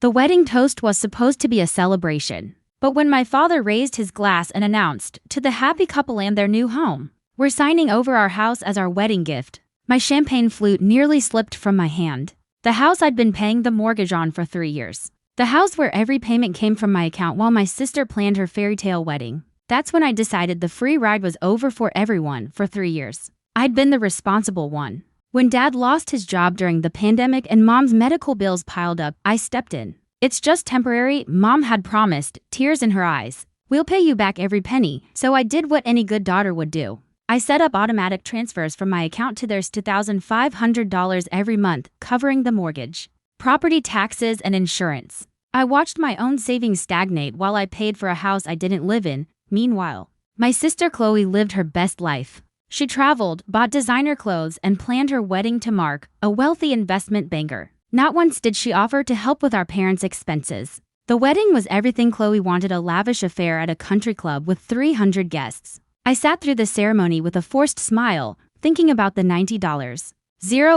The wedding toast was supposed to be a celebration. But when my father raised his glass and announced, "To the happy couple and their new home, we're signing over our house as our wedding gift," my champagne flute nearly slipped from my hand. The house I'd been paying the mortgage on for 3 years. The house where every payment came from my account while my sister planned her fairy tale wedding. That's when I decided the free ride was over for everyone for 3 years. I'd been the responsible one. When Dad lost his job during the pandemic and Mom's medical bills piled up, I stepped in. "It's just temporary," Mom had promised, tears in her eyes. "We'll pay you back every penny." So I did what any good daughter would do. I set up automatic transfers from my account to theirs, $2,500 every month, covering the mortgage, property taxes, and insurance. I watched my own savings stagnate while I paid for a house I didn't live in. Meanwhile, my sister Chloe lived her best life. She traveled, bought designer clothes, and planned her wedding to Mark, a wealthy investment banker. Not once did she offer to help with our parents' expenses. The wedding was everything Chloe wanted, a lavish affair at a country club with 300 guests. I sat through the ceremony with a forced smile, thinking about the $90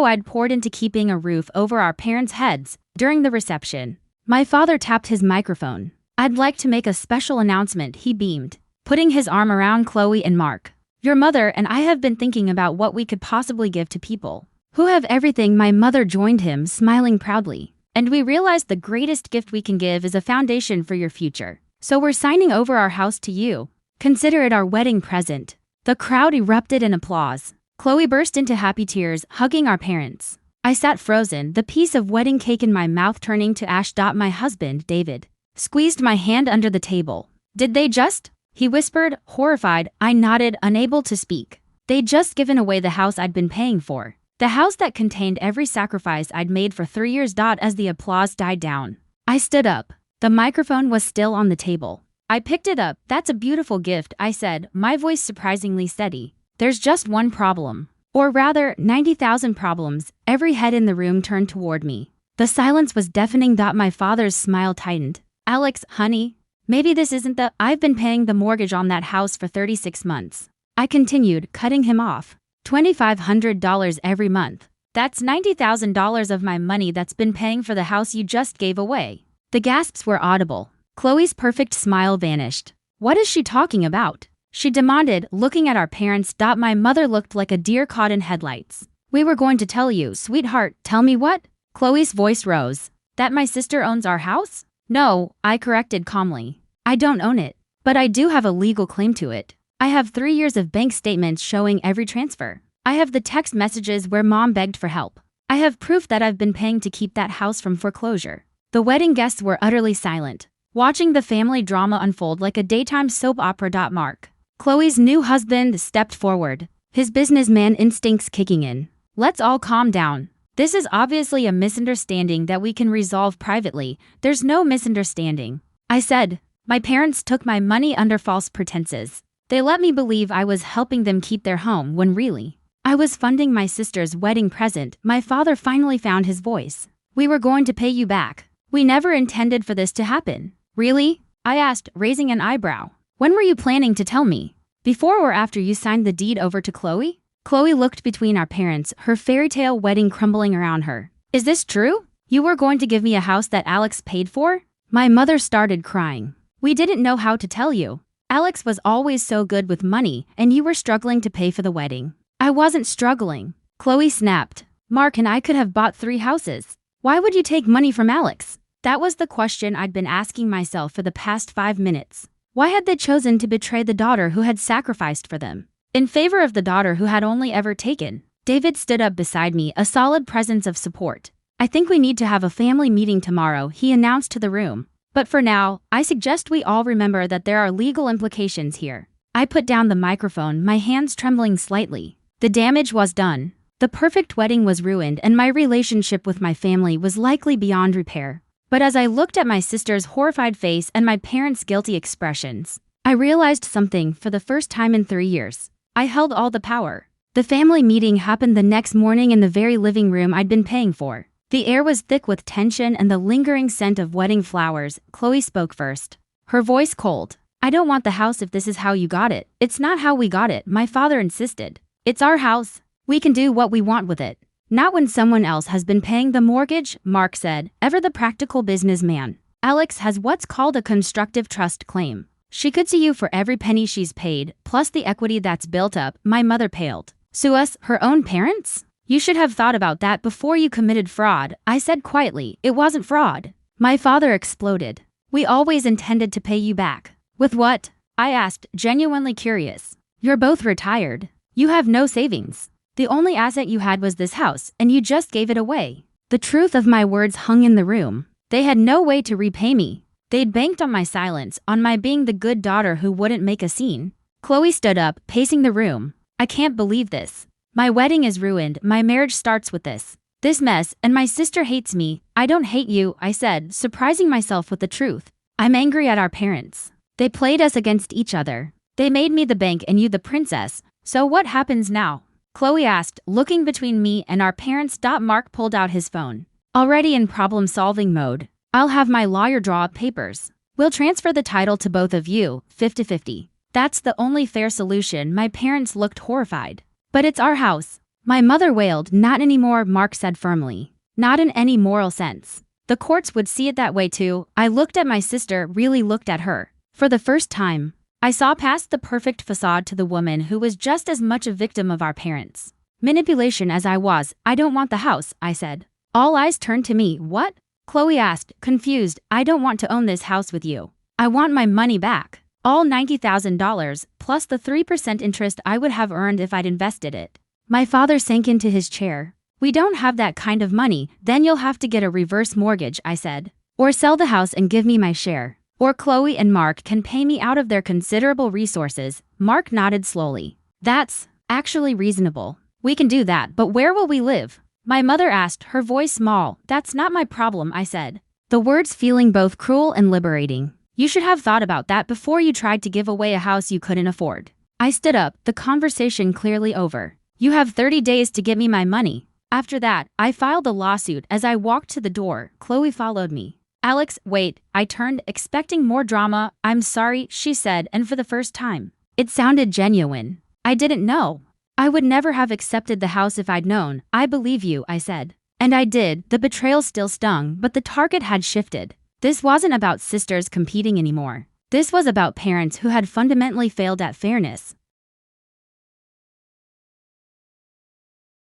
I'd poured into keeping a roof over our parents' heads. During the reception, my father tapped his microphone. "I'd like to make a special announcement," he beamed, putting his arm around Chloe and Mark. "Your mother and I have been thinking about what we could possibly give to people who have everything." My mother joined him, smiling proudly. "And we realized the greatest gift we can give is a foundation for your future. So we're signing over our house to you. Consider it our wedding present." The crowd erupted in applause. Chloe burst into happy tears, hugging our parents. I sat frozen, the piece of wedding cake in my mouth turning to ash. My husband, David, squeezed my hand under the table. "Did they just?" he whispered, horrified. I nodded, unable to speak. "They'd just given away the house I'd been paying for. The house that contained every sacrifice I'd made for 3 years." As the applause died down, I stood up. The microphone was still on the table. I picked it up. "That's a beautiful gift," I said, my voice surprisingly steady. "There's just one problem. Or rather, 90,000 problems." Every head in the room turned toward me. The silence was deafening. My father's smile tightened. "Alex, honey, maybe this isn't the— I've been paying the mortgage on that house for 36 months. I continued, cutting him off. $2,500 every month. That's $90,000 of my money that's been paying for the house you just gave away." The gasps were audible. Chloe's perfect smile vanished. "What is she talking about?" she demanded, looking at our parents. My mother looked like a deer caught in headlights. "We were going to tell you, sweetheart." "Tell me what?" Chloe's voice rose. "That my sister owns our house?" "No," I corrected calmly. "I don't own it. But I do have a legal claim to it. I have 3 years of bank statements showing every transfer. I have the text messages where Mom begged for help. I have proof that I've been paying to keep that house from foreclosure." The wedding guests were utterly silent, watching the family drama unfold like a daytime soap opera. Mark, Chloe's new husband, stepped forward, his businessman instincts kicking in. "Let's all calm down. This is obviously a misunderstanding that we can resolve privately." "There's no misunderstanding," I said. "My parents took my money under false pretenses. They let me believe I was helping them keep their home when really, I was funding my sister's wedding present." My father finally found his voice. "We were going to pay you back. We never intended for this to happen." "Really?" I asked, raising an eyebrow. "When were you planning to tell me? Before or after you signed the deed over to Chloe?" Chloe looked between our parents, her fairy tale wedding crumbling around her. "Is this true? You were going to give me a house that Alex paid for?" My mother started crying. "We didn't know how to tell you. Alex was always so good with money, and you were struggling to pay for the wedding." "I wasn't struggling," Chloe snapped. "Mark and I could have bought 3 houses. Why would you take money from Alex?" That was the question I'd been asking myself for the past 5 minutes. Why had they chosen to betray the daughter who had sacrificed for them, in favor of the daughter who had only ever taken? David stood up beside me, a solid presence of support. "I think we need to have a family meeting tomorrow," he announced to the room. "But for now, I suggest we all remember that there are legal implications here." I put down the microphone, my hands trembling slightly. The damage was done. The perfect wedding was ruined, and my relationship with my family was likely beyond repair. But as I looked at my sister's horrified face and my parents' guilty expressions, I realized something. For the first time in 3 years, I held all the power. The family meeting happened the next morning in the very living room I'd been paying for. The air was thick with tension and the lingering scent of wedding flowers. Chloe spoke first, her voice cold. "I don't want the house if this is how you got it." "It's not how we got it," my father insisted. "It's our house. We can do what we want with it." Not when someone else has been paying the mortgage, Mark said, ever the practical businessman. Alex has what's called a constructive trust claim. She could sue you for every penny she's paid, plus the equity that's built up. My mother paled. Sue us, her own parents? You should have thought about that before you committed fraud, I said quietly. It wasn't fraud. My father exploded. We always intended to pay you back. With what? I asked, genuinely curious. You're both retired. You have no savings. The only asset you had was this house, and you just gave it away. The truth of my words hung in the room. They had no way to repay me. They'd banked on my silence, on my being the good daughter who wouldn't make a scene. Chloe stood up, pacing the room. I can't believe this. My wedding is ruined. My marriage starts with this mess, and my sister hates me. I don't hate you, I said, surprising myself with the truth. I'm angry at our parents. They played us against each other. They made me the bank and you the princess. So what happens now? Chloe asked, looking between me and our parents. Mark pulled out his phone. Already in problem-solving mode. I'll have my lawyer draw up papers. We'll transfer the title to both of you, 50-50. That's the only fair solution. My parents looked horrified. But it's our house. My mother wailed. Not anymore, Mark said firmly. Not in any moral sense. The courts would see it that way too. I looked at my sister, really looked at her. For the first time, I saw past the perfect facade to the woman who was just as much a victim of our parents' manipulation as I was. I don't want the house, I said. All eyes turned to me. What? Chloe asked, confused. I don't want to own this house with you. I want my money back. All $90,000, plus the 3% interest I would have earned if I'd invested it. My father sank into his chair. We don't have that kind of money. Then you'll have to get a reverse mortgage, I said. Or sell the house and give me my share. Or Chloe and Mark can pay me out of their considerable resources. Mark nodded slowly. That's actually reasonable. We can do that, but where will we live? My mother asked, her voice small. That's not my problem, I said. The words feeling both cruel and liberating. You should have thought about that before you tried to give away a house you couldn't afford. I stood up, the conversation clearly over. You have 30 days to get me my money. After that, I filed a lawsuit. As I walked to the door, Chloe followed me. Alex, wait, I turned, expecting more drama. I'm sorry, she said, and for the first time, it sounded genuine. I didn't know. I would never have accepted the house if I'd known. I believe you, I said. And I did. The betrayal still stung, but the target had shifted. This wasn't about sisters competing anymore. This was about parents who had fundamentally failed at fairness.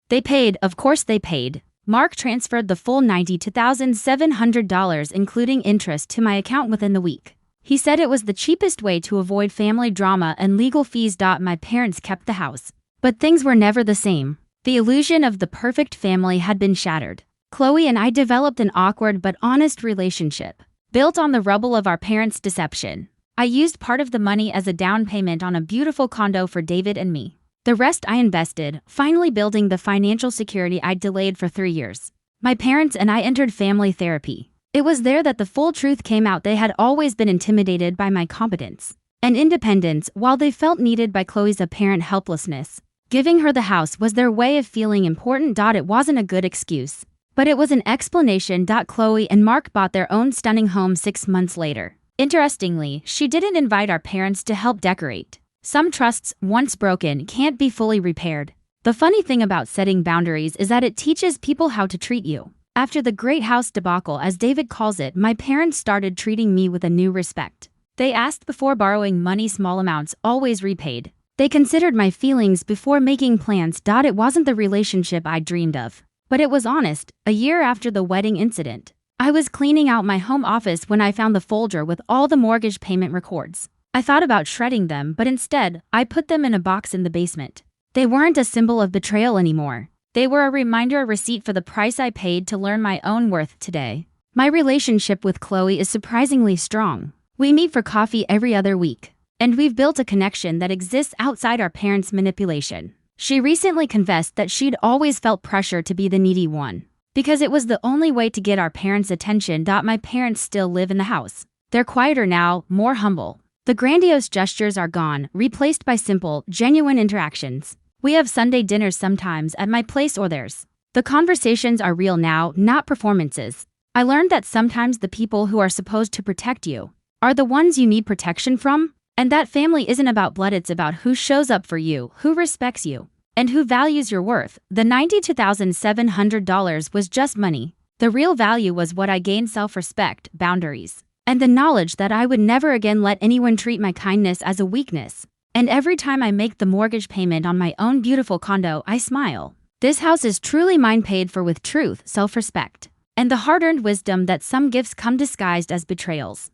They paid, of course they paid. Mark transferred the full $92,700 including interest to my account within the week. He said it was the cheapest way to avoid family drama and legal fees. My parents kept the house. But things were never the same. The illusion of the perfect family had been shattered. Chloe and I developed an awkward but honest relationship, built on the rubble of our parents' deception. I used part of the money as a down payment on a beautiful condo for David and me. The rest I invested, finally building the financial security I'd delayed for 3 years. My parents and I entered family therapy. It was there that the full truth came out. They had always been intimidated by my competence and independence while they felt needed by Chloe's apparent helplessness. Giving her the house was their way of feeling important. It wasn't a good excuse, but it was an explanation. Chloe and Mark bought their own stunning home 6 months later. Interestingly, she didn't invite our parents to help decorate. Some trusts, once broken, can't be fully repaired. The funny thing about setting boundaries is that it teaches people how to treat you. After the great house debacle, as David calls it, my parents started treating me with a new respect. They asked before borrowing money, small amounts, always repaid. They considered my feelings before making plans. It wasn't the relationship I dreamed of, but it was honest. A year after the wedding incident, I was cleaning out my home office when I found the folder with all the mortgage payment records. I thought about shredding them, but instead, I put them in a box in the basement. They weren't a symbol of betrayal anymore. They were a reminder, a receipt for the price I paid to learn my own worth today. My relationship with Chloe is surprisingly strong. We meet for coffee every other week, and we've built a connection that exists outside our parents' manipulation. She recently confessed that she'd always felt pressure to be the needy one, because it was the only way to get our parents' attention. My parents still live in the house. They're quieter now, more humble. The grandiose gestures are gone, replaced by simple, genuine interactions. We have Sunday dinners sometimes at my place or theirs. The conversations are real now, not performances. I learned that sometimes the people who are supposed to protect you are the ones you need protection from. And that family isn't about blood, it's about who shows up for you, who respects you, And who values your worth? The $92,700 was just money. The real value was what I gained: self-respect, boundaries, and the knowledge that I would never again let anyone treat my kindness as a weakness. And every time I make the mortgage payment on my own beautiful condo, I smile. This house is truly mine, paid for with truth, self-respect, and the hard-earned wisdom that some gifts come disguised as betrayals.